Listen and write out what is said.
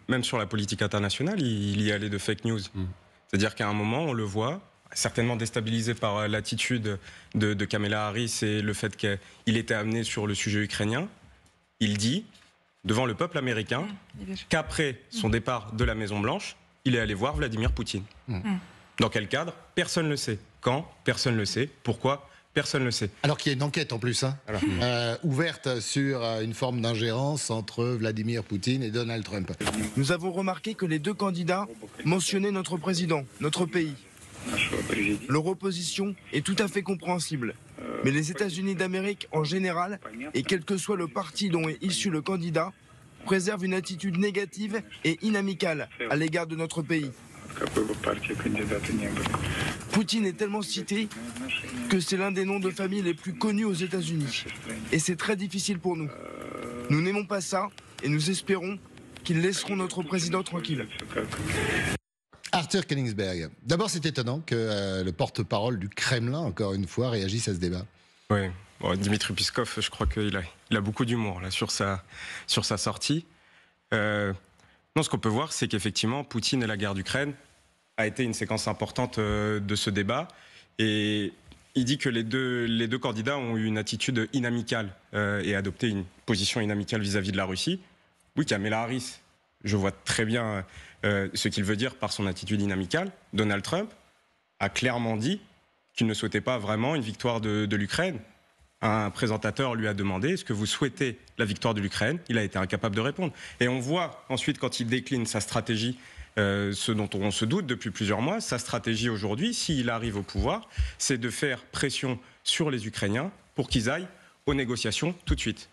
Même sur la politique internationale, il y allait de fake news. C'est-à-dire qu'à un moment, on le voit, certainement déstabilisé par l'attitude de Kamala Harris et le fait qu'il était amené sur le sujet ukrainien. Il dit, devant le peuple américain, qu'après son départ de la Maison-Blanche, il est allé voir Vladimir Poutine. Dans quel cadre? Personne ne le sait. Quand? Personne ne le sait. Pourquoi? Personne ne le sait. Alors qu'il y a une enquête en plus, ouverte sur une forme d'ingérence entre Vladimir Poutine et Donald Trump. Nous avons remarqué que les deux candidats mentionnaient notre président, notre pays. Leur opposition est tout à fait compréhensible. Mais les États-Unis d'Amérique en général, et quel que soit le parti dont est issu le candidat, préservent une attitude négative et inamicale à l'égard de notre pays. Poutine est tellement cité que c'est l'un des noms de famille les plus connus aux États-Unis. Et c'est très difficile pour nous. Nous n'aimons pas ça et nous espérons qu'ils laisseront notre président tranquille. Arthur Koenigsberg. D'abord, c'est étonnant que le porte-parole du Kremlin, encore une fois, réagisse à ce débat. Oui, bon, Dmitri Peskov, je crois qu'il a beaucoup d'humour là sur sa sortie. Non, ce qu'on peut voir, c'est qu'effectivement, Poutine et la guerre d'Ukraine a été une séquence importante de ce débat. Et il dit que les deux candidats ont eu une attitude inamicale et adopté une position inamicale vis-à-vis de la Russie. Oui, Kamala Harris, je vois très bien ce qu'il veut dire par son attitude inamicale. Donald Trump a clairement dit qu'il ne souhaitait pas vraiment une victoire de l'Ukraine. Un présentateur lui a demandé « Est-ce que vous souhaitez la victoire de l'Ukraine ?» Il a été incapable de répondre. Et on voit ensuite, quand il décline sa stratégie, ce dont on se doute depuis plusieurs mois, sa stratégie aujourd'hui, s'il arrive au pouvoir, c'est de faire pression sur les Ukrainiens pour qu'ils aillent aux négociations tout de suite.